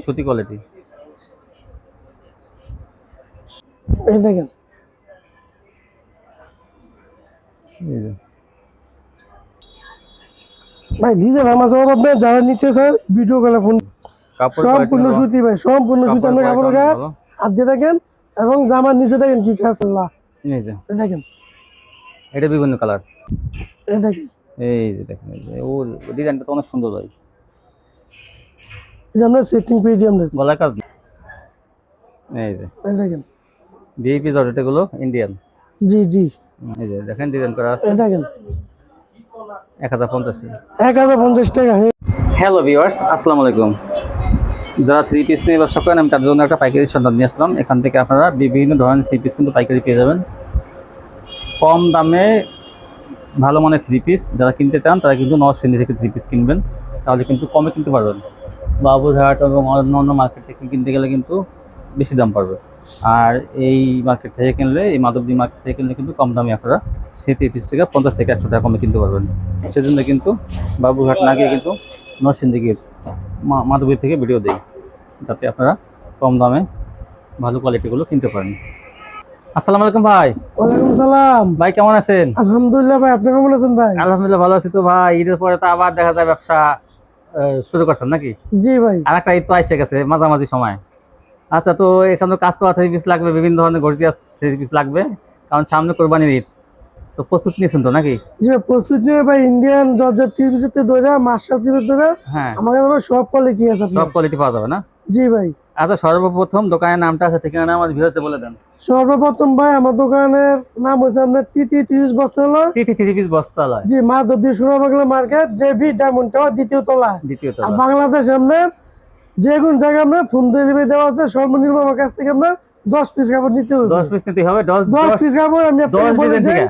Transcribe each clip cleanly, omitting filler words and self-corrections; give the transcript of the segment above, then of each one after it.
সুতি কোয়ালিটি। এই দেখেন ভাই ডিজাইন আমার সব আপনার যারা নিতে চায় ভিডিও কলে ফোন। সম্পূর্ণ সুতি ভাই, সম্পূর্ণ সুতি। আপনার কাপড় গায়ে হাত দিয়ে দেখেন এবং জামার নিচে দেখেন কি কাজ দেখেন। এটা বিভিন্ন কালার। এই দেখেন, এই যে দেখেন, এই যে ও ডিজাইনটা তো অনেক সুন্দর ভাই। এটা আমরা সেটিং পেয়েছি আমরা গলার কাজ। এই যে এই দেখেন ভিআইপি জর্জেট গুলো ইন্ডিয়ান। জি জি এই যে দেখেন ডিজাইন করা আছে। এই দেখেন 1050 টাকা। হ্যালো ভিউয়ার্স, আসসালামু আলাইকুম। যারা থ্রি পিস নিয়ে ব্যবসা করেন, আমি তার জন্য একটা পাইকারি সন্ধান নিয়ে আসলাম। এখান থেকে আপনারা বিভিন্ন ধরনের থ্রি পিস কিন্তু পাইকারি পেয়ে যাবেন কম দামে। ভালো মানের থ্রি পিস যারা কিনতে চান তারা কিন্তু নরসিংদী থেকে থ্রি পিস কিনবেন, তাহলে কিন্তু কমে কিনতে পারবেন। বাবুরহাট এবং অন্য মার্কেট থেকে কিনতে গেলে কিন্তু বেশি দাম পড়বে। আর এই মার্কেট থেকে কিনলে, এই মাধবদী মার্কেট থেকে কিনলে কিন্তু কম দামে আপনারা সেই থ্রি পিস থেকে 50 থেকে 100 টাকা কমে কিনতে পারবেন। সেজন্য কিন্তু বাবুরহাট না গিয়ে কিন্তু নরসিংদী গিয়ে মাধবদী থেকে ভিডিও দেই, যাতে আপনারা কম দামে ভালো কোয়ালিটিগুলো কিনতে পারেন। আসসালামু আলাইকুম ভাই। ওয়ালাইকুম সালাম ভাই, কেমন আছেন? আলহামদুলিল্লাহ ভাই, আপনি কেমন আছেন ভাই? আলহামদুলিল্লাহ ভালো আছি। তো ভাই, ঈদের পরে তো আবার দেখা যায় ব্যবসা শুরু করছেন নাকি? জি ভাই, আর একটা ঈদ তো এসে গেছে মাঝামাঝি সময়। আচ্ছা, তো এখানে কাজ করা থ্রি পিস লাগবে, বিভিন্ন ধরনের গর্জিয়াস থ্রি পিস লাগবে, কারণ সামনে কোরবানির ঈদ। তো প্রস্তুত নিয়েছেন তো নাকি? জি ভাই প্রস্তুত নিয়ে ভাই, ইন্ডিয়ান জর্জেট থ্রি পিসের থেকে ধরে মার্শাল থ্রি পিস ধরে হ্যাঁ, আমার কাছে ভাই সব কোয়ালিটি আছে। সব কোয়ালিটি পাওয়া যাবে না? জি ভাই। আচ্ছা, সর্বপ্রথম দোকানের নামটা আছে, ঠিকানা আমাদের ভিউয়ারদের বলে দেন। সর্বপ্রথম ভাই আমার দোকানের নাম হচ্ছে আপনার তিতি 30 বস্তালা। তিতি থ্রি পিস বস্তালয়। জি, মাধবদী সুরাবাংলা মার্কেট, জেবি ডায়মন্ড টাওয়ার, দ্বিতীয় তলা। আর বাংলাদেশ আপনার যে কোন জায়গায় আপনার হোম ডেলিভারি দেওয়া আছে। সর্বনিম্ন আমার কাছ থেকে আপনার 10 পিস কাপড় নিতে হবে। 10 পিস নিতে হবে। 10 পিস কাপড় আমি আপনাকে বলে দিই।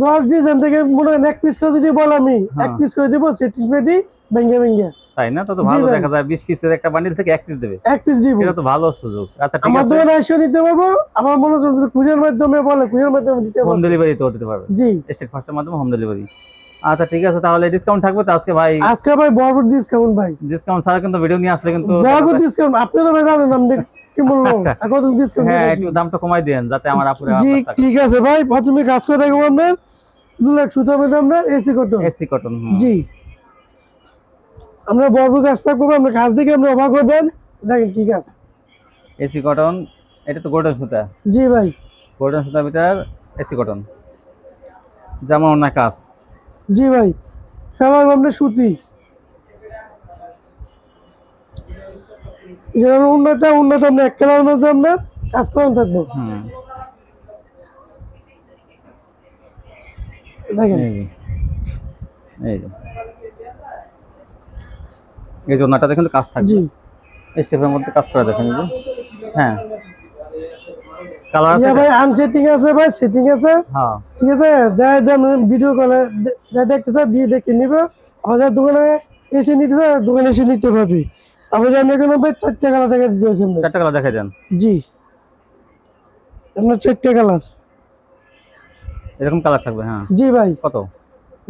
10 ডিজাইন থেকে মনে করেন 1 পিস করে যদি বল, আমি 1 পিস করে দিব সেটিং পেটি ভেঙে ভেঙে। তাই না? তো ভালো দেখা যায় 20 পিসের একটা বান্ডিল থেকে 1 পিস দেবে। 1 পিস দিব, এটা তো ভালো সুযোগ। আচ্ছা ঠিক আছে, আমার দোকানে এসে নিতে পারবো। আমার মনে হয় যদি কুরিয়ার মাধ্যমে বলে, কুরিয়ার মাধ্যমে দিতে পারবো। হোম ডেলিভারি তো দিতে পারবে। জি, স্টেট ফার্স্টের মাধ্যমে হোম ডেলিভারি। আচ্ছা ঠিক আছে, তাহলে ডিসকাউন্ট থাকবে তো আজকে ভাই? আজকে ভাই বড় ডিসকাউন্ট ভাই। ডিসকাউন্ট ছাড়া কিন্তু ভিডিও নিয়ে আসলে কিন্তু বড় ডিসকাউন্ট। আপনারা ভাই জানেন আমি কি বলবো, কত ডিসকাউন্ট? হ্যাঁ, একটু দামটা কমাই দেন যাতে আমার আপুরে। জি ঠিক আছে ভাই, প্রথমে কাজ করে দেখবো আপনার 2 লাখ সুতা হবে আপনার এসি কটন। AC cotton. জি, আমরা বড় কাজটা করবো, আমরা কাজ দেখে আমরা অবাক হবেন। দেখেন কি কাজ। এসি কটন, এটা তো গোল্ডেন সুতা। জি ভাই, গোল্ডেন সুতার ভিতর এসি কটন, যেমন অন্য কাজ। জি ভাই, সালোয়ার আপনার সুতি। যেমন উন্নত আপনার এক কালার মধ্যে আপনার কাজ করেন থাকবো। দেখেন এই জন্যটা দেখেন কাজ থাকবে। জি, স্টেপের মধ্যে কাজ করা দেখেন। হ্যাঁ, কালার আছে ভাই, আনসেটিং আছে ভাই, সেটিং আছে। হ্যাঁ ঠিক আছে, যাই ভিডিও কলে যা দেখতে চাই দিয়ে দেখে নিবে। আমাদের দোকানে এসে নিতে চাই, দোকানে এসে নিতে পারবি। তারপরে আমি এখানে ভাই 4টা কালার দেখা দিয়েছি। 4টা কালার দেখাই দেন। জি, আপনার 4টা কালার এরকম কালার থাকবে। হ্যাঁ জি ভাই। কত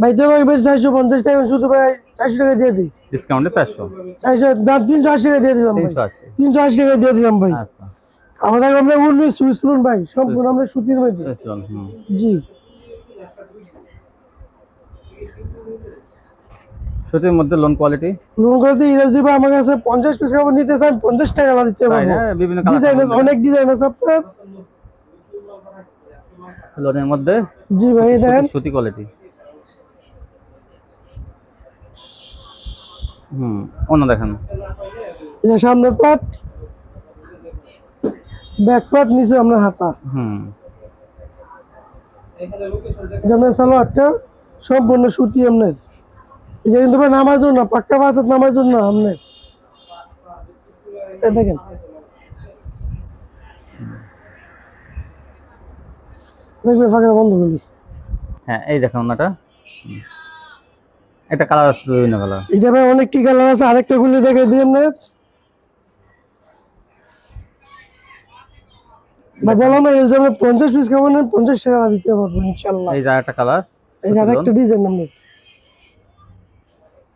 ভাই দেবো ভাই? 450 টাকা শুধু ভাই, 400 টাকা দিয়ে দিই ডিসকাউন্টে। 400 380 টাকা দিয়ে দিলাম ভাই। 380 টাকা দিয়ে দিলাম ভাই। আচ্ছা, আমাদের আমরা উন্নি সুইসলুন ভাই, সম্পূর্ণ আমরা সুতির মধ্যে। জি, সুতির মধ্যে লোন কোয়ালিটি। ইরাজি ভাই আমার কাছে 50 পিস কাপড় নিতে চান 50 টাকা দিতে পারবো। বিভিন্ন কালার, অনেক ডিজাইন আছে আপনার লোনের মধ্যে। জি ভাই, দেখেন সুতি কোয়ালিটি। অন্য দেখেন। এটা সামনের পাট, ব্যাক পাট, নিচে আপনার হাতা। এটা আপনার সালোয়ারটা সম্পূর্ণ সুতি আপনার। এটা কিন্তু ভাই নামার জন্য, পাক্কা বাজার নামার জন্য আপনার। দেখেন দেখবে ফাঁকা বন্ধ করলি। হ্যাঁ, এই দেখেন ওনাটা। একটা কালার আছে, বিভিন্ন কালার। এটা ভাই অনেকটি কালার আছে, আরেকটা খুলে দেখে দিই আপনার। ভাই বললাম না, এই জন্য 50 পিস কাপড় নেন 50 টাকা দিতে পারবো ইনশাআল্লাহ। এই যে আরেকটা কালার, এই যে আরেকটা ডিজাইন আপনার।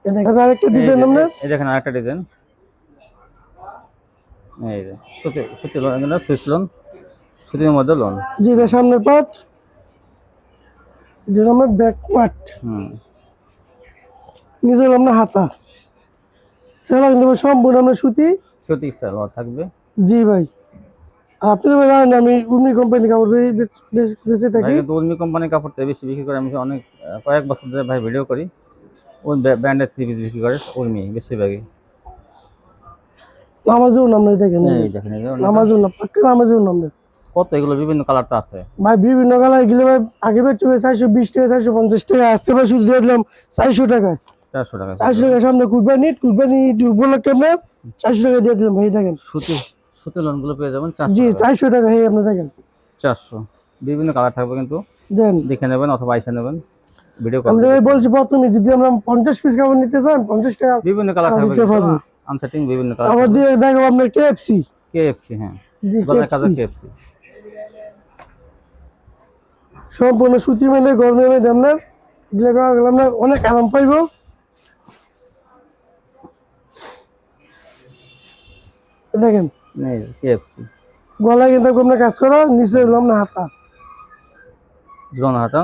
এই দেখেন আরেকটা ডিজাইন আপনার। এই দেখেন আরেকটা ডিজাইন। এই যে সুতি লোন, এখানে সুইচ লোন, সুতির মধ্যে লোন। জি, এটা সামনের পাট, যেটা আমার ব্যাক পাট, হুম, নিচে হলো আপনার হাতা। সেলা কিন্তু ভাই সম্পূর্ণ আপনার সুতি। সুতি সালোয়ার থাকবে। জি ভাই, আর আপনি তো ভাই জানেন আমি উর্মি কোম্পানি কাপড় বেঁচে ভাই থাকি। কিন্তু উর্মি কোম্পানির কাপড়টা বেশি বিক্রি করে, আমি অনেক কয়েক বছর ধরে ভাই ভিডিও করি। ওই ব্র্যান্ডের থ্রি পিস বিক্রি করে উর্মি বেশিরভাগই। নামাজেও নাম নেই দেখেন, এই দেখেন এই যে ওড়নাটা। নামাজেও নাম, পাক্কা নামাজেও নাম নেই কত এগুলো বিভিন্ন কালার তো আছে। ভাই। বিভিন্ন কালার গেলে ভাই আগে বেচছে ভাই 420 টাকা, 450 টাকা, আজকে ভাই শুধু দিয়ে দিলাম 400 টাকায়। 400 টাকা 400 টাকা সামনে কুরবানি ঈদ উপলক্ষে আপনার 400 টাকা দিয়ে দিলাম ভাই, দেখেন। সুতি সুতি লোনগুলো পেয়ে যাবেন 400 জি, টাকা। 400 টাকা, হ্যাঁ আপনি দেখেন। 400 বিভিন্ন কালার থাকবে, কিন্তু দেন দেখে নেবেন অথবা আইসা নেবেন ভিডিও কল আমরা ভাই বলছি প্রথমে যদি আমরা 50 পিস কাপড় নিতে চান 50 টাকা বিভিন্ন কালার থাকবে, দিতে পারবো। আনসেটিং বিভিন্ন কালার আবার দিয়ে দেখো আপনার কেএফসি। কেএফসি, হ্যাঁ জি, গলার কাজের KFC কেএফসি। সম্পূর্ণ সুতি মেলে গরমের মধ্যে আপনার দিলে আপনার অনেক আরাম পাইব। দেখেন এই কেএফসি গলায় কিন্তু আপনার কাজ করা, নিচে হলো আপনার হাতা। জন হাতা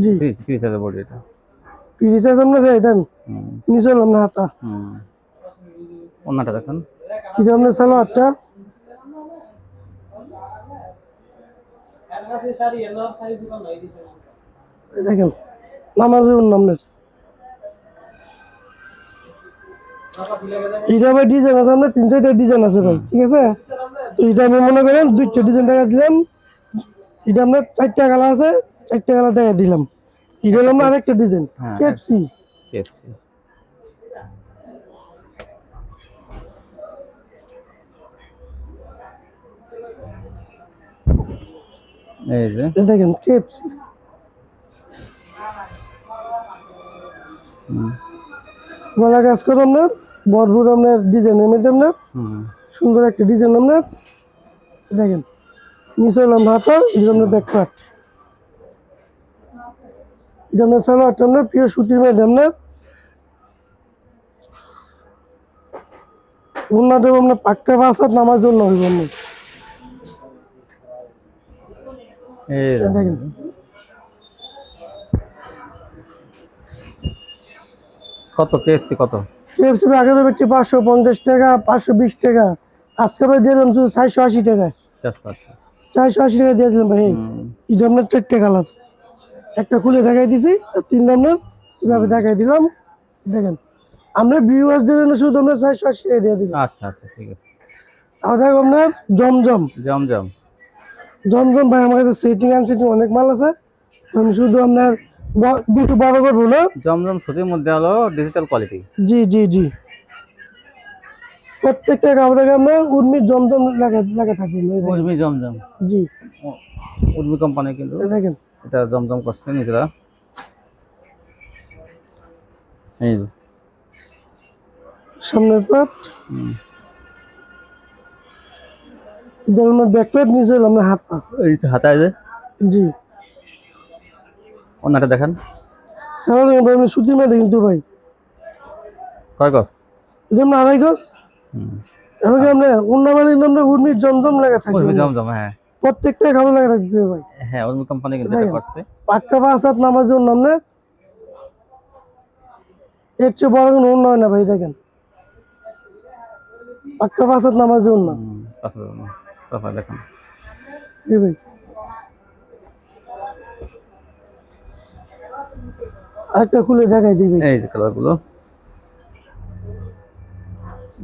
জি, 30 হাজার বডি এটা। পিস আছে আপনার দেন, হুম নিচে হলো আপনার হাতা। হুম, ওন্নাটা দেখেন। এটা আপনার সালোয়ারটা, দেখেন নামাজে আপনার এটা ভাই ডিজাইন আছে আপনার 3-4টা ডিজাইন আছে ভাই, ঠিক আছে। তো এটা আমি মনে করেন 2টা ডিজাইন টাকা দিলাম, এটা আপনার 4টা কালার আছে, 4টা কালার টাকা দিলাম। এটা হলো আপনার আরেকটা ডিজাইন হ্যাঁ কেএফসি। কেএফসি এই যে দেখেন কেএফসি হুম গলা কাজ করে আপনার ভরপুর আপনার ডিজাইনের মধ্যে আপনার হুম সুন্দর একটা ডিজাইন আপনার দেখেন। নিচে হলাম হাতা, এটা আপনার ব্যাক পার্ট, এটা আপনার সালোয়ারটা আপনার পিওর সুতির মধ্যে আপনার ওড়নাটা আপনার পাক্কা বাসাত নামার জন্য হইব আপনার। এই যে দেখেন কত কেএফসি কত? কেএফসি আগে তো বেচছি 550 টাকা, 520 টাকা, আজকে ভাই দিয়ে দিলাম শুধু 480 টাকায়। 480 480 টাকা দিয়ে দিলাম ভাই। এটা আপনার 4টা কালার, একটা খুলে দেখাই দিছি আর 3 আপনার এভাবে দেখাই দিলাম। দেখেন আমরা ভিউয়ার্সদের জন্য শুধু আমরা 480 টাকা দিয়ে দিলাম। আচ্ছা আচ্ছা ঠিক আছে। আর দেখো আপনার জমজম, জমজম জমজম ভাই আমার কাছে সেটিং আনসেটিং অনেক মাল আছে, আমি শুধু আপনার একটু বড় করবো না। জমজম সুতির মধ্যে হলো ডিজিটাল কোয়ালিটি। জি জি জি, প্রত্যেকটা কাপড়ে আপনার উর্মির জমজম লাগা থাকবে। উর্মি জমজম, জি উর্মি কোম্পানি কিন্তু দেখেন এটা জমজম করছে নিজেরা। এই যে সামনের পাট, এটা আপনার ব্যাক পাট, নিচে হলো আপনার হাতা। এই যে হাতায় যে জি, ওনাটা দেখেন সারা আপনি সুতির মধ্যে কিন্তু ভাই কয় গজ? এটা আপনার 2.5 গজ। এবং আপনার উন্নামালি আপনার উর্মির জমজম লাগা থাকবে, উর্মি জমজম, হ্যাঁ প্রত্যেকটা কাপড় লাগা থাকবে ভাই। হ্যাঁ উর্মি কোম্পানি কিন্তু এটা করছে। পাক্কা বাসাত নামাজের জন্য আপনার এর চেয়ে বড় কোনো অন্য হয় না ভাই। দেখেন পাক্কা বাসাত নামাজের জন্য তারপর দেখেন জি ভাই। আরেকটা খুলে দেখাই দিবি, এই যে কালার গুলো,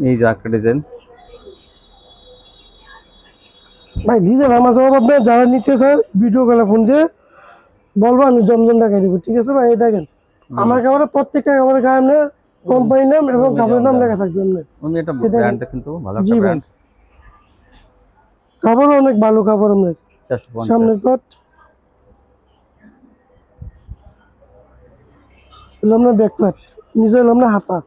এই যে একটা ডিজাইন। ভাই ডিজাইন আমার সব আপনার যারা নিতে চায় ভিডিও কলে ফোন দিয়ে বলবো, আমি জমজম দেখাই দিব, ঠিক আছে ভাই। এই দেখেন আমার কাপড়ে প্রত্যেকটা কাপড়ের গায়ে আপনার কোম্পানির নাম এবং কাপড়ের নাম লেখা থাকবে আপনার। উনি এটা ব্র্যান্ডটা কিন্তু ভালো জি একটা ভাই, ব্র্যান্ড। কাপড় অনেক ভালো কাপড় আপনার। 450 সামনের পাট হলো আপনার ব্যাক পাট, নিচে হলো আপনার হাতা।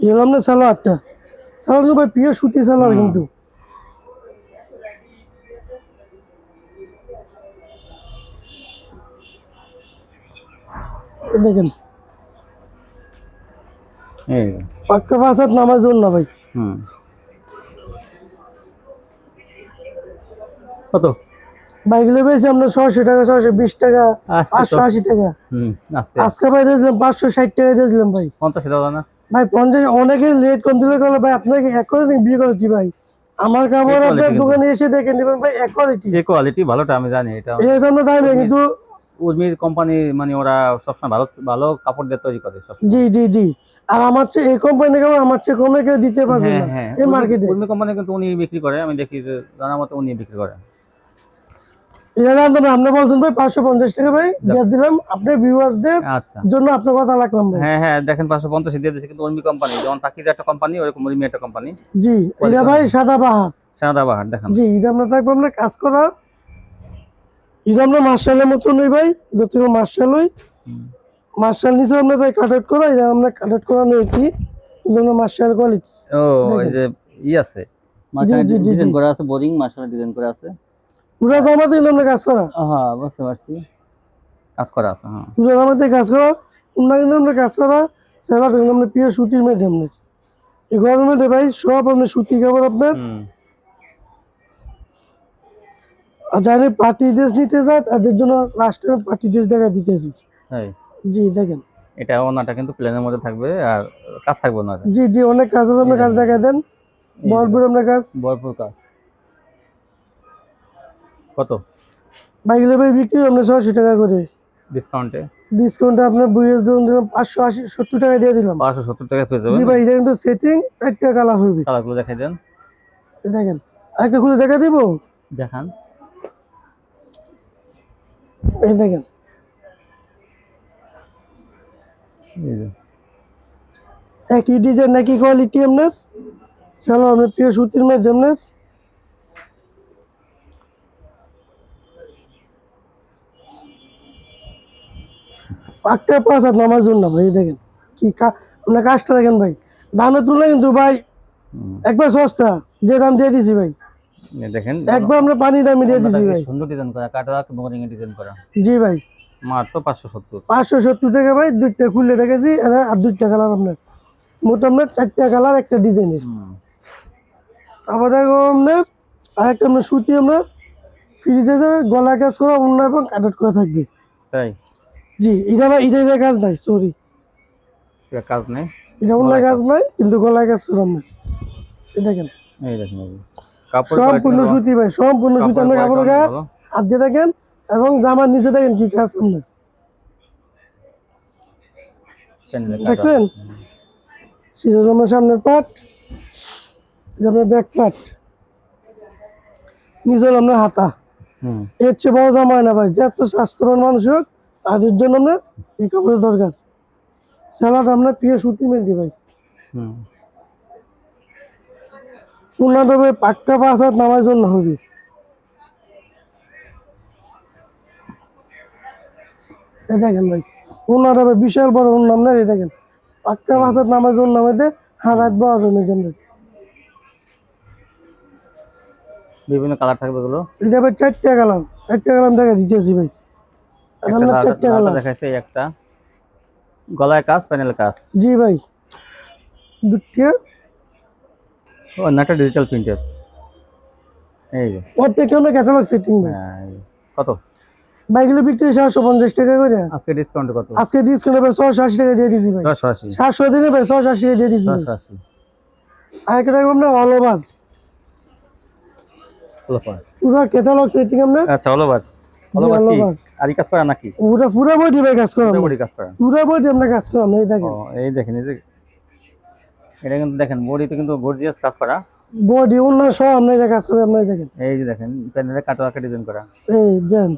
এই হলো আপনার সালোয়ারটা, সালোয়ার ভাই পিওর সুতি সালোয়ার কিন্তু। দেখেন এই যে। পাক্কা 5 হাত নামার জন্য ভাই। হুম। কত? ভাই এগুলো বেশি আমরা 600 টাকা, 620 টাকা, আজকে তো 580 টাকা। হুম আজকে আজকে ভাই দিয়ে দিলাম 560 টাকা দিয়ে দিলাম ভাই। 50 দাও না? ভাই 50 অনেকে লেট কন্ট্রোল করলে ভাই আপনাকে এক করে বিয়ে করছি ভাই। আমার কাপড় quality আপনার কিন্তু। দোকানে এসে দেখে নেবেন ভাই, এক কোয়ালিটি। এই কোয়ালিটি ভালোটা আমি জানি, এটা এর জন্য তাই না, কিন্তু উর্মির কোম্পানি, মানে ওরা সবসময় ভালো ভালো কাপড় দিয়ে তৈরি করে সবসময়। জি জি জি। আর আমার চেয়ে এই কোম্পানি কাপড় আমার চেয়ে কমে কেউ দিতে পারবে হ্যাঁ না হ্যাঁ, এই মার্কেটে। উর্মি কোম্পানি কিন্তু উনি বিক্রি করে, আমি দেখি যে জানা মতো উনি বিক্রি করে। এটা জানতাম না, আপনি বলছেন ভাই 550 টাকা ভাই দিয়ে দিলাম আপনার ভিউয়ার্সদের আচ্ছা। জন্য, আপনার কথা রাখলাম ভাই। হ্যাঁ হ্যাঁ, দেখেন 550 দিয়ে দিচ্ছে, কিন্তু উর্মি কোম্পানি যেমন পাকিজা একটা কোম্পানি, ওরকম উর্মি একটা কোম্পানি। জি এটা ভাই সাদা বাহার। সাদাবাহার দেখেন। জি এটা আমরা থাকবো আমরা কাজ করা, এটা আমরা মার্শালের মতো নই ভাই, যত মার্শাল হই হুম। মার্শাল নিচে আমরা তাই কাট আউট করা, এটা আমরা কাট আউট করা নিয়েছি, এটা মার্শাল কোয়ালিটি। ও এই যে আছে জি, জি, জি, ডিজাইন জি। করা আছে, বোরিং মার্শাল ডিজাইন করা আছে। পুরা জামাতে কিন্তু আমরা কাজ করা, হ্যাঁ বুঝতে পারছি, কাজ করা আছে। হ্যাঁ পুরা জামাতে কাজ করা, অন্য কিন্তু আমরা কাজ করা, সেটা কিন্তু আমরা প্রিয় সুতির মধ্যে আপনার এই গরমের মধ্যে ভাই সব আপনার সুতি কাপড় আপনার। হুম। আর যারা পার্টি ড্রেস নিতে যায় তাদের জন্য লাস্টে পার্টি ড্রেস দেখা দিতেছি। তাই জি দেখেন। এটা ওনাটা কিন্তু প্লেনের মধ্যে থাকবে, আর কাজ থাকবে না। জি জি অনেক কাজ আছে, আমরা কাজ দেখা দেন ভরপুর আমরা কাজ। ভরপুর কাজ। কত বাইকলে ভাই বিক্রি আমরা 600 টাকা করে, ডিসকাউন্টে? ডিসকাউন্টে আপনার বইয়ের ধরুন দিলাম 580 টাকা দিয়ে দিলাম। 570 টাকা পেয়ে জি যাবেন। ভাই এটা কিন্তু সেটিং 4টা কালার হবে। কালারগুলো দেখাই দেন। এই দেখেন আরেকটা খুলে দেখা দিব, দেখান। এই দেখেন এই যে। একই ডিজাইন একই কোয়ালিটি আপনার, চলো আপনার প্রিয় সুতির মধ্যে আপনার। পাক্কা 5 হাত নামার জন্য ভাই, এই দেখেন কি আপনার কাজটা দেখেন ভাই, দামের তুলনায় কিন্তু ভাই হুম। একবার সস্তা, যে দাম দিয়ে দিছি ভাই এই দেখেন একবার আমরা পানি দামে দিয়ে দিছি ভাই। সুন্দর ডিজাইন করা, কাটওয়ার্ক বোরিং এ ডিজাইন করা, জি ভাই মাত্র 570। 570 টাকা ভাই, দুইটা খুলে রেখেছি আর দুইটা কালার আপনার, মোট আপনার 4টা কালার একটা ডিজাইনের। হুম। আবার দেখো আপনার আরেকটা আপনার সুতি আপনার ফ্রিজে গলা কাজ করা অন্য এবং কাটার করা থাকবে। তাই জি এটা ভাই এটা কাজ নাই, সরি এটা কাজ নেই, এটা অন্য কাজ নাই, কিন্তু গলায় কাজ করা আপনার। এই দেখেন এই দেখেন এই যে। কাপড় সম্পূর্ণ সুতি ভাই, সম্পূর্ণ সুতি আপনার কাপড় গায়ে হাত দিয়ে দেখেন, এবং জামার নিচে দেখেন কি কাজ আপনার দেখছেন। সেটা আপনার সামনের পাট, এটা আপনার ব্যাক পাট, নিচে আপনার হাতা। হুম। এর চেয়ে বড় জামা হয় না ভাই, যে এত স্বাস্থ্যবান মানুষ হোক তাদের জন্য আপনার এই কাপড়ের দরকার। স্যালাড আপনার প্রিয় সুতি মেহেদি ভাই, হুম। উন্নত ভাই পাক্কা 5 হাত নামার জন্য হবে। এই দেখেন ভাই উন্নত ভাই বিশাল বড় উন্নত আপনার, এই দেখেন পাক্কা 5 হাত নামার জন্য আমাদের হাত হাত বড় মেয়েদের। বিভিন্ন কালার থাকবে এগুলো। এটা ভাই 4টা কালার, 4টা কালার দেখা দিতেছি ভাই, আর একটা আমরা লাল 4টা লালটা কালার। দেখাইছে, এই একটা গলায় কাজ, প্যানেল কাজ। জি ভাই দুটিয়া ও নাটা ডিজিটাল প্রিন্টের। এই যে। প্রত্যেকটা আমরা ক্যাটালগ সেটিং ভাই। হ্যাঁ, এই যে। কত বাইকগুলো বিক্রি 750 টাকা করে, আজকে ডিসকাউন্ট কত? আজকে ডিসকাউন্ট ভাই 680 টাকা দিয়ে দিছি ভাই। 680। 700 দিনে ভাই 680 টাকা দিয়ে দিছি ভাই। 680। আর একটা দেখবো আমরা অল ওভার পুরো ক্যাটালগ সেটিং আমরা। আচ্ছা হলো বাস। জি হলো all কি over। আর কাজ করা নাকি? পুরো বডি ভাই কাজ করা, বডি কাজ করা। পুরো বডি আমরা কাজ করা, এই দেখেন ও এই দেখেন, এই যে এটা কিন্তু দেখেন বডিতে কিন্তু গর্জিয়াস কাজ করা, বডি অন্য সব আমরা এটা কাজ করি, আপনারা দেখেন এই যে দেখেন প্যানেলে কাটওয়ার্ক ডিজাইন করা। এই দেন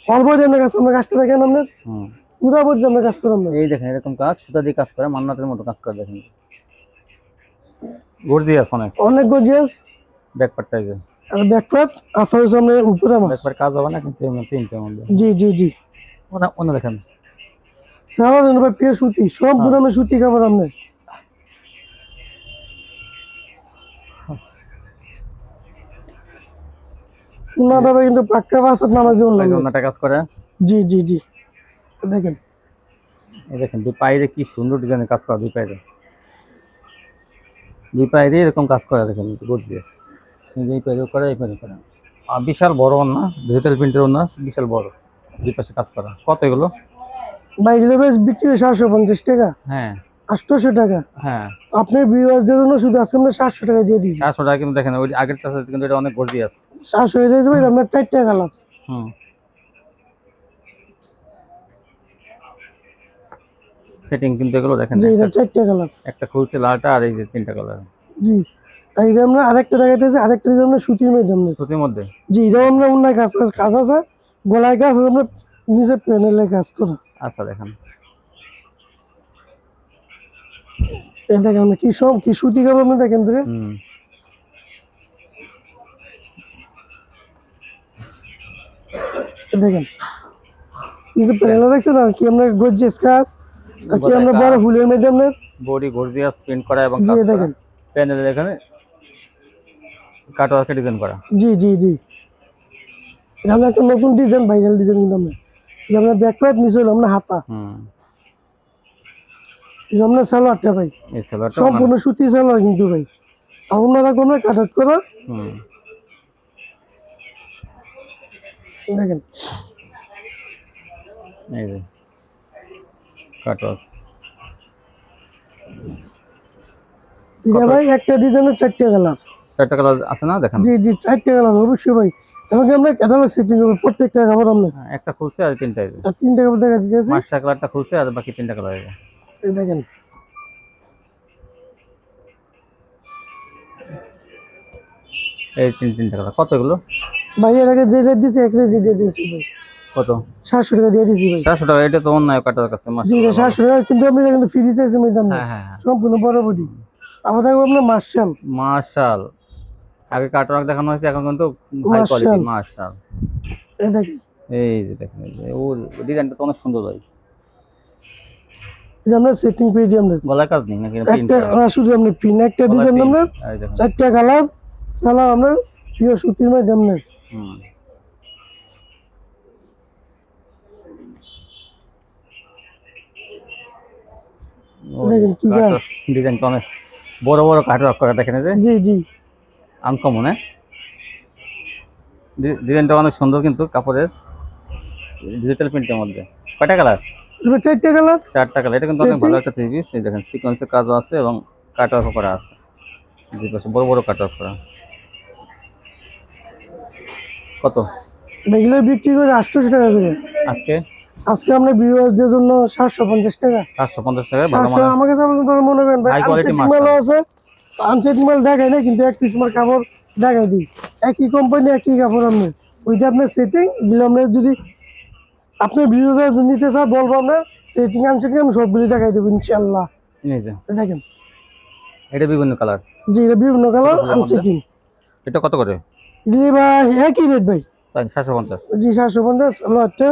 অল বডি আমরা কাজ, আমরা কাজটা দেখেন আপনার হুম। পুরো বডি আমরা কাজ করি আমরা। এই দেখেন এরকম কাজ সুতা দিয়ে কাজ করা, মান্নাতের মতো কাজ করা, দেখেন গর্জিয়াস অনেক। অনেক গর্জিয়াস ব্যাক পার্টটা এই যে আর ব্যাকপার্ট আসার সামনে উপরে আমার। ব্যাক পার্ট কাজ হবে না কিন্তু এমন তিনটের মধ্যে। জি জি জি ওনা দেখেন সারা দিন ভাই প্রিয় সুতি, সম্পূর্ণ আমি সুতি কাপড় আপনার। উনাটা ভাই কিন্তু পাক্কা 5 হাত নামার জন্য এই যে ওনাটা কাজ করে। জি জি জি দেখেন এই দেখেন দুই পায়ে কি সুন্দর ডিজাইনের কাজ করা, দুই পায়ে দুই পায়ে দিয়ে এরকম কাজ করা দেখেন গর্জিয়াস, এই পায়ে করে এই পায়ে করে। আর বিশাল বড় ওন্না, ডিজিটাল প্রিন্টের ওন্না, বিশাল বড়, দুই পাশে কাজ করা। কত এগুলো? ভাই এগুলো বেশ বিক্রি হয় 750 টাকা, হ্যাঁ 800 টাকা। হ্যাঁ, আপনার ভিউয়ার্সদের জন্য শুধু আজকে আমরা 700 টাকা দিয়ে দিয়েছি। 700 টাকা কিন্তু দেখেন ওই আগের চাষে কিন্তু এটা অনেক গর্জিয়াস। 700 দিয়ে দেবো, আপনার 4টা কালার। হুম, সেটিং কিন্তু এগুলো দেখেন, জি এটা 4টা কালার। একটা খুলছে লালটা, আর এই যে 3টা কালার। জি আর এটা আমরা আরেকটা দেখাইতেছি, আরেকটা দিয়ে আমরা সুতির মাধ্যমে। সুতির মধ্যে? জি এটাও আমরা অন্য কাজ কাজ আছে, গলায় কাজ আছে, আমরা নিচে প্যানেলে কাজ করা। আচ্ছা দেখেন, এই দেখেন আমরা কি সুতি কাপড় আপনি দেখেন ধরে। হুম, দেখেন নিচে প্যানেলে দেখছেন, আর কি আমরা গর্জিয়াস কাজ, আর কি আমরা বড় ফুলের মাধ্যমে। বডি গর্জিয়াস প্রিন্ট করা এবং জি কাজ করা। দেখেন, প্যানেলের এখানে কাটওয়ার্কে ডিজাইন করা। জি জি জি এটা আমরা একটা নতুন ডিজাইন, ভাইরাল ডিজাইন কিন্তু আমরা। এটা আমরা ব্যাকপ্যাট নিচে হলো আমরা হাতা, হুম, এটা আমরা সালোয়ারটা ভাই এই সালোয়ারটা সম্পূর্ণ সুতি সালোয়ার কিন্তু ভাই, আর ওনারা কোনো কাট আউট করা। হুম, দেখেন এই যে কাটওয়ার্ক। এটা ভাই একটা ডিজাইনের 4টা কালার। 4টা কালার আছে না দেখেন? জি জি 4টা কালার অবশ্যই ভাই। এমনকি আমরা ক্যাটালগ সেটিং করবো প্রত্যেকটা কাপড় আমরা, হ্যাঁ, একটা খুলছে আর 3টা এই যে আর 3টা কাপড় দেখা দিতেছি। মাস্টার কালারটা খুলছে আর বাকি 3টা কালার এই যে। এই দেখেন এই 3টা কালার। কত এগুলো? ভাই এর আগে যে রেট দিয়েছি এক রেট দিয়ে দিয়েছি ভাই, কত? 700 টাকা দিয়ে দিয়েছি ভাই। 700 টাকা? এটা তো অন্য কাটার কাছে জি মাশাআল্লাহ। 700 টাকা, কিন্তু আমি কিন্তু ফ্রি চাইছি আমি দাম না, হ্যাঁ হ্যাঁ হ্যাঁ, সম্পূর্ণ বড় বডি। আবার দেখবো আপনার মার্শাল। মাশাল। আগে কাটওয়ার্ক দেখানো হয়েছে, এখন কিন্তু হাই কোয়ালিটি। মাশাল। এই দেখেন এই যে দেখেন, এই যে ও ডিজাইনটা তো অনেক সুন্দর ভাই। এটা আমরা সেটিং পেয়েছি আমরা, গলায় কাজ নেই নাকি? প্রিন্ট একটা শুধু আমরা পিন একটা ডিজাইন আমরা, এই দেখেন। 4টা কালার সালা আমরা প্রিয় সুতির মাধ্যমে। হুম, দেখেন কি কাজ। ডিজাইনটা অনেক বড় বড় কাটওয়ার্ক করা দেখেন, এই যে জি জি আনকমন। হ্যাঁ, ডিজাইনটা অনেক সুন্দর কিন্তু কাপড়ের, ডিজিটাল প্রিন্টের মধ্যে। কয়টা কালার? এবার 4টা কালার। 4টা কালার। এটা কিন্তু অনেক ভালো একটা থ্রি পিস। এই দেখেন সিকোয়েন্সের কাজও আছে এবং কাটওয়ার্কও করা আছে, দুই পাশে বড় বড় কাটওয়ার্ক করা। কত? এগুলো বিক্রি করে 800 টাকা করে। আজকে আজকে আমরা ভিউয়ারদের জন্য 750 টাকা। 750 টাকায় ভালো 700 মানে আমাকে তো আপনারা মনে করেন ভাই হাই কোয়ালিটি আনসেটিং মাল আছে, আনসেটিং মাল দেখাই না, কিন্তু এক পিস মাল কাপড় দেখাই দিই, একই কোম্পানি একই কাপড় আপনি, ওইটা আপনার সেটিং দিলে আমরা যদি আপনার ভিডিওতে নিতে চান বলবো, আমরা সেটিং আনসেটিং আমি সবগুলি দেখাই দেবো ইনশাআল্লাহ। এই যে দেখেন এটা বিভিন্ন কালার। জি এটা বিভিন্ন কালার আনসেটিং। এটা কত করে? জি ভাই একই রেট ভাই। তাই 750? জি 750 লটটা।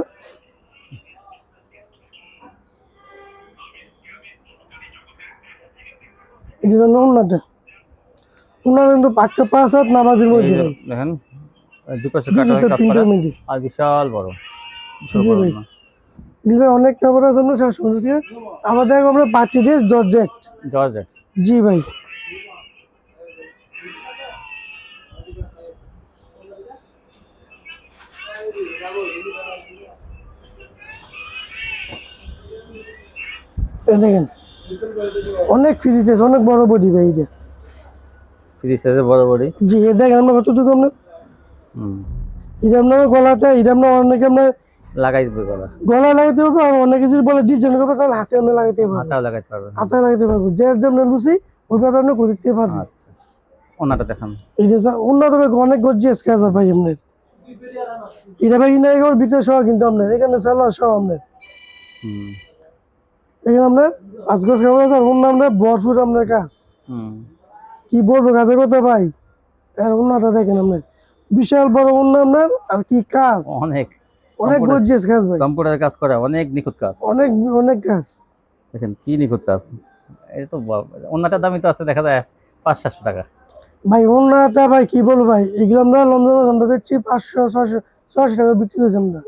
এটা জন্য ওনাটা ওনার কিন্তু পাক্কা 5 হাত নামাজের মধ্যে ভাই, দেখেন দুই পাশে ডিজিটাল কাটওয়ার্ক কাজ করা প্রিন্টের মধ্যে। আর বিশাল বড়, বিশাল জি বড় ভাই। না? দিলে অনেক কাপড় আছে আমরা 750 টাকা। আমাদের আমরা পার্টি ড্রেস জর্জেট। জর্জেট? জি ভাই এই দেখেন অনেক ফ্রি সাইজ, অনেক বড় বডি ভাই এটা। ফ্রি সাইজের বড় বডি। জি এ দেখেন আমরা কতটুকু আমরা, হুম, এটা আপনার গলাটা, এটা আপনার অনেকে আমরা লাগাই দিবে গলা, গলায় লাগাতে পারবো, আর অনেকে যদি বলে ডিজাইন করবো তাহলে হাতে আমরা লাগাতে পারবো, হাতাও লাগাইতে পারবেন। হাতে লাগাতে পারবো, যে যেমন লুচি ওইভাবে আমরা করে দিতে পারবো। আচ্ছা, ওনাটা দেখান। এটা উন্নত ভাই অনেক গর্জিয়াস কাজ আছে ভাই আপনার। এটা ভাই ইনার ভিতরে সহ কিন্তু আপনার এখানে সালোয়ার সহ আপনার, হুম এখানে আপনার আজগজ কাপড় আছে, আর অন্য আপনার ভরপুর আপনার কাজ। হুম, কি বলবো কাজের কথা ভাই, আর অন্যটা দেখেন আপনার বিশাল বড় অন্য আপনার, আর কি কাজ, অনেক অনেক গর্জিয়াস কাজ ভাই, কম্পিউটারের কাজ করা, অনেক নিখুঁত কাজ। অনেক অনেক কাজ। দেখেন কি নিখুঁত কাজ। এটা তো ওনাটার দামই তো আছে দেখা যায় 500-700 টাকা। ভাই অন্যটা ভাই কি বলবো ভাই, এগুলো আমরা লন্ডনে আমরা বেচছি 500 600 টাকা বিক্রি করেছি আমরা।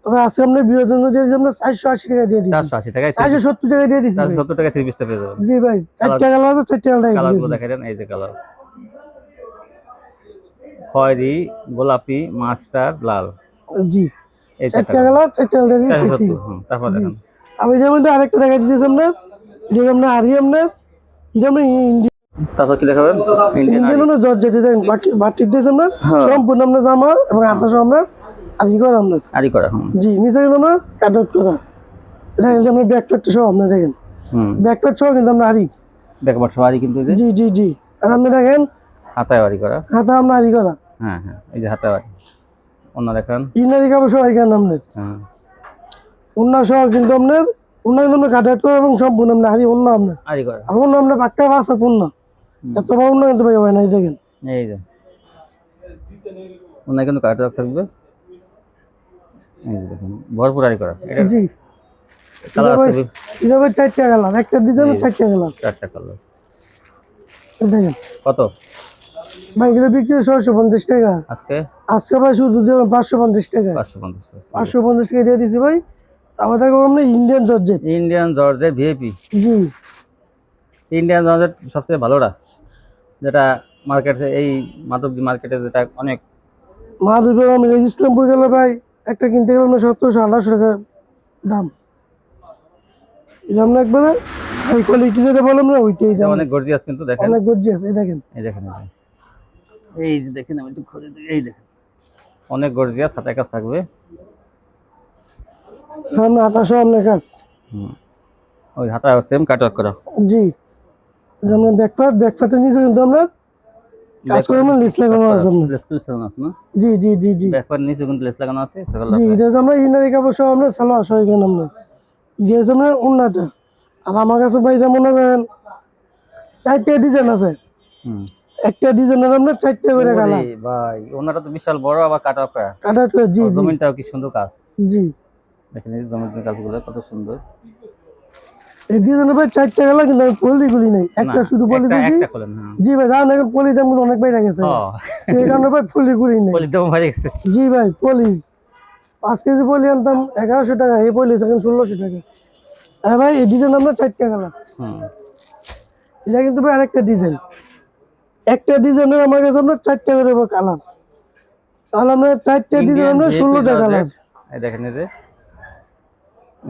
তবে আজকে আমরা বিয়ের জন্য দিয়ে দিচ্ছি আমরা 480 টাকা দিয়ে দিচ্ছি, 480 টাকায় 470 টাকা দিয়ে দিচ্ছি ভাই। 470 টাকায় থ্রি পিসটা পেয়ে যাবেন। জি ভাই, 4টা কালার আছে, 4টা কালার কালারগুলো দেখেন, এই যে কালার খয়েরি, গোলাপি, মাস্টার, লাল, জি এই 4টা কালার, 4টা কালার দিয়ে দিচ্ছি। 470। তারপর দেখেন আমি এর মধ্যে আরেকটা দেখা দিতেছি আপনার, এটা আপনার আরি আপনার, এটা আপনার তারপর কি দেখাবেন? ইন্ডিয়ান ইন্ডিয়ান আপনার জর্জেট দেখেন, বাটিক ড্রেস আপনার হ্যাঁ। সম্পূর্ণ আপনার জামা এবং হাতা সহ আপনার আরি করা আপনার। আরি করা। জি নিচে কিন্তু আপনার কাট আউট করা, দেখেন যে আপনার ব্যাক প্যাডটা সহ আপনার দেখেন, ব্যাক প্যাড সহ কিন্তু আমরা আরি, ব্যাকপার্ট সহ আরি কিন্তু, এই যে জি জি জি। আর আপনি দেখেন হাতায় আরি করা। হাতা আপনার আরি করা, হ্যাঁ হ্যাঁ, এই যে হাতায় আরি। অন্য দেখেন, ইনারি কাপড় সহ এখানে আপনার হ্যাঁ উন্না সহ কিন্তু আপনার, উন্না কিন্তু আমরা কাট আউট করা এবং সম্পূর্ণ আপনার হারি উন্না আপনার, আরি করা। আর উন্না আপনার পাক্কা বাস আছে উন্না, এত বড় উন্না কিন্তু ভাই হয় না, এই দেখেন এই যে অন্য কিন্তু কাটা থাকবে, এই যে দেখুন ভরপুর আরি করা। এটা জি। কালার আছে এটা ভাই 4টা কালার, একটা ডিজাইন 4টা কালার, 4টা কালার। দেখেন কত ভাই এগুলো বিক্রি 650 টাকা, আজকে? আজকে ভাই শুধু দিলাম 550 টাকা, 550। 550 টাকা দিয়ে দিছি ভাই। আবার দেখো আমরা Indian georgette, Indian georgette VIP. জি ইন্ডিয়ান জর্জেট সবচেয়ে ভালোটা, যেটা মার্কেটে, এই মাধবদী মার্কেটে যেটা অনেক। মাধবপুর আমি ইসলামপুর গেলে ভাই একটা কিনতে গেলাম 1700-1800 টাকা দাম, এটা আমরা একবারে হাই কোয়ালিটি যেটা বললাম না ওইটাই এটা দাম, অনেক গর্জিয়াস কিন্তু, দেখেন অনেক গর্জিয়াস। এই দেখেন, এই দেখেন, এই যে দেখেন, আমি একটু খুলে দিই, এই দেখেন অনেক গর্জিয়াস, হাতায় কাজ থাকবে। আমরা হাতা সহ আপনার কাজ, ওই হাতায় সেম কাটওয়ার্ক করা। জি আমরা ব্যাকপার্টের নিচে কিন্তু আমরা কাজ করে আমরা লেস লাগানো আছে আপনার, না জি জি জি জি ব্যাকপার্ট নিচে কিন্তু লেস লাগানো আছে, সেগুলো জি। এটা হচ্ছে আমরা ইনারি কাপড় সহ আমরা সালোয়ার সহ এখানে আমরা দিয়ে হচ্ছে আমরা উন্নাটা। আর আমার কাছে ভাই যেমন মনে করেন 4টা ডিজাইন আছে, একটা ডিজাইনের আমরা 4টা করে কালার। ভাই ওনাটা তো বিশাল বড়, আবার কাটওয়ার্ক করা, কাট আউট করে, জি জি জমিনটাও কি সুন্দর কাজ, জি। দেখেন এই জমিনের কাজগুলো কত সুন্দর। এই ডিজাইনের ভাই 4টা কালার, কিন্তু আমি পলি গুলি নাই, একটা শুধু পলি দিয়েছি। একটা খোলেন, হ্যাঁ জি ভাই জানেন এখন পলি দাম কিন্তু অনেক বাইরে গেছে, সেই কারণে ভাই পলি গুলি নাই। পলি দাম বাইরে গেছে। জি ভাই পলি 5 কেজি পলি আনতাম 1100 টাকা, এই পলি এখন 1600 টাকা। হ্যাঁ ভাই এই ডিজাইন আমরা 4টা কালার, এটা কিন্তু ভাই আরেকটা ডিজাইন, একটা ডিজাইনের আমার কাছে আপনার 4টা করে কালার, তাহলে আমরা 4টা ডিজাইন আমরা 16টা কালার। এই দেখেন,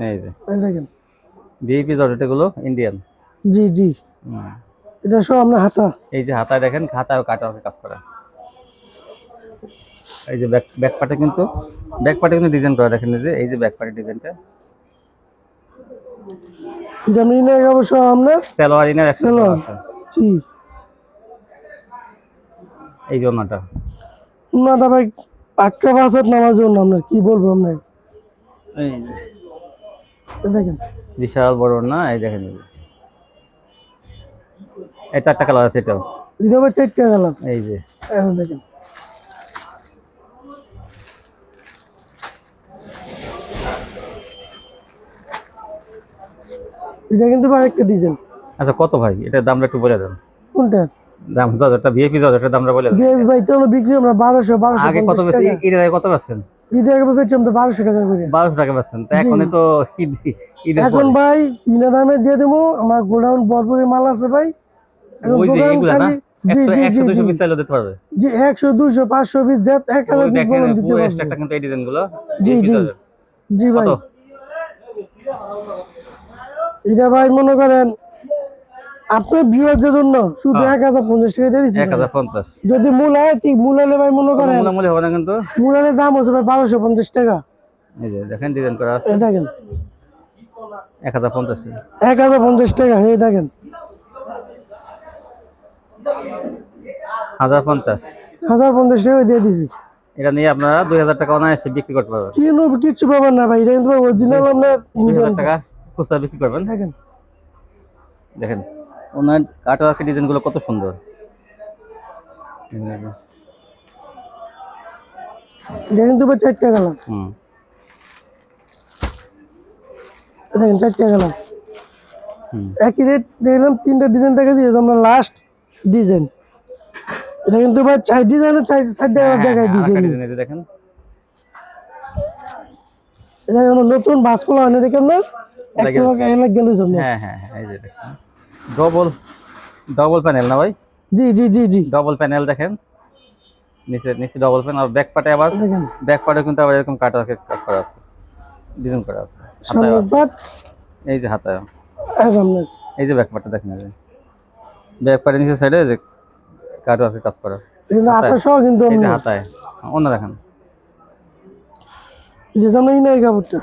এই যে এই দেখেন ভিআইপি জর্জেট গুলো ইন্ডিয়ান, জি জি। এটা সব আমরা হাতা, এই যে হাতায় দেখেন, হাতায় কাটওয়ার্কের কাজ করা। এই যে ব্যাক পার্টে কিন্তু ডিজাইন করা, দেখেন এই যে ব্যাক পার্টের ডিজাইনটা। এটা আমি ইনার কাপড় সহ আমরা সালোয়ার ইনার একসাথে সালোয়ার, আছে। জি এই যে ওনাটা, ওনাটা ভাই পাক্কা বাসাত নামার জন্য আপনার কি বলবো আপনার, এই যে এই দেখেন বিশাল বড় না, এই দেখেন এই 4টা কালার আছে, এটাও এটা ভাই 4টা কালার, এই যে এই দেখেন এটা কিন্তু ভাই একটা ডিজাইন। আচ্ছা কত ভাই এটার দামটা একটু বলে দেন? কোনটা দাম জর্জেটটা, ভিআইপি জর্জেটের দামটা বলে দেন। বিয়ে ভাই তো বিক্রি আমরা 1200 আগে কত বেশি, ঈদের আগে কত বেচছেন? ঈদের আগে বেচছি আমরা 1200 টাকা করে, 1200 টাকা বেচছেন, তা এখনই তো ঈদের এখন ভাই কিনা দামে দিয়ে দেবো, আমার গোডাউন ভরপুরের মাল আছে ভাই, এখন ওই যে দোকান এগুলা না, খালি, জি জি 100 জি 200 জি পিস চাইলে দিতে পারবে। জি 100 200 500 পিস যা 1000 ওই পিস দেখেন বলুন দিতে পুরো পারবো, স্টকটা কিন্তু এই ডিজাইনগুলো, জি VAP জি জর্জেট। জি ভাই। কত? এটা ভাই মনে করেন আপনার ভিউয়ারদের জন্য শুধু হ্যাঁ। 1050 টাকা দিয়ে দিচ্ছি ভাই। 1050 যদি মূল হয় ঠিক মূল হলে ভাই মনে করেন মূল্য হবে না কিন্তু। মূল হলে দাম হচ্ছে ভাই 1250 টাকা, এই যে দেখেন ডিজাইন করা আছে, এই দেখেন 1050 1050 টাকা, এই দেখেন 1050 1050 টাকা দিয়ে দিছি। এটা নিয়ে আপনারা 2000 টাকা অনায়াসে বিক্রি করতে পারবেন। কিচ্ছু পাবেন না ভাই, এটা কিন্তু অরিজিনাল আপনার 2000 টাকা খুচরা বিক্রি করবেন। দেখেন দেখেন ওনার কাটওয়ার্কের ডিজাইনগুলো কত সুন্দর, এটা কিন্তু ভাই 4টা কালার, দেখেন 4টা কালার একই রেট দেখলাম, 3টা ডিজাইন দেখেছি, আমরা লাস্ট ডিজাইন। এটা কিন্তু ভাই 4 ডিজাইনের 4টা দেখাই দিয়েছি। দেখেন এটা আমার নতুন বাস খোলা হয় না দেখেন না, লাগে। এক গেল জন্য। হ্যাঁ হ্যাঁ হ্যাঁ, এই যে দেখেন ডবল ডবল প্যানেল না ভাই, জি জি জি জি ডবল প্যানেল দেখেন, নিচে নিচে ডবল প্যানেল, আর ব্যাক পার্টে আবার, দেখেন ব্যাক পার্টে কিন্তু আবার এরকম কাটওয়ার্কের কাজ করা আছে, ডিজাইন করা আছে। হাতায় সামনের আছে, পাট এই যে হাতায়, সামনের এই যে ব্যাক পার্টে দেখেন, এই যে ব্যাক পার্টের নিচের সাইডে যে কাটওয়ার্কের কাজ করা, কিন্তু আকাশ সহ কিন্তু এই যে অন্য। হাতায় অন্য দেখেন। যে জন্যই না এই কাপড়টা।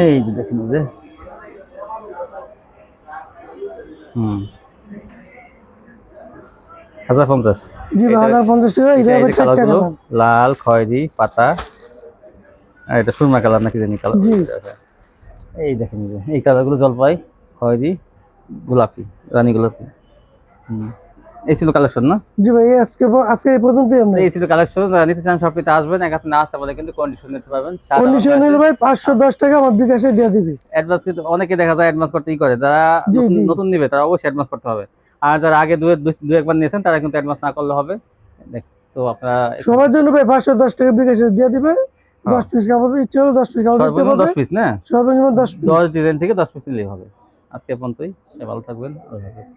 এই যে দেখেন, এই যে হুম 1050। জি এটা- 1050 টাকা, এটা এটা এই আবার যে 4টা কালারগুলো, কালার। লাল, খয়েরি, পাতা, আর এটা সুরমা কালার নাকি জানি কালার। জি। এই দেখেন, এই যে এই কালারগুলো জলপাই, খয়েরি, গোলাপি, রানী গোলাপি। এই ছিল কালেকশন না? জি ভাই আজকে এই পর্যন্তই আমরা। এই ছিল কালেকশন। যারা নিতে চান শপটিতে আসবেন, এক হাতে না আসতে পারে কিন্তু কন্ডিশন নিতে পারবেন। কন্ডিশন নিলে ভাই 510 টাকা আমার বিকাশে দিয়ে দিবি। অ্যাডভান্স কিন্তু অনেকে দেখা যায় অ্যাডভান্স করতে করে, যারা জি, জি। নতুন নিবে তারা অবশ্যই অ্যাডভান্স করতে হবে। আর যারা আগে দু একবার নিয়েছেন তারা কিন্তু অ্যাডভান্স না করলে হবে। তো আপনারা সবার জন্য ভাই 510 টাকা বিকাশে দিয়ে দিবে। হ্যাঁ। 10 পিস কাপড় ইচ্ছে হলে 10 পিস কাপড় দিতে সর্বনিম্ন পারবে। 10 পিস না, সর্বনিম্ন 10 পিস। 10 ডিজাইন থেকে 10 পিস নিলেই হবে। আজকে পর্যন্তই, সবাই ভালো থাকবেন, আল্লাহ হাফেজ।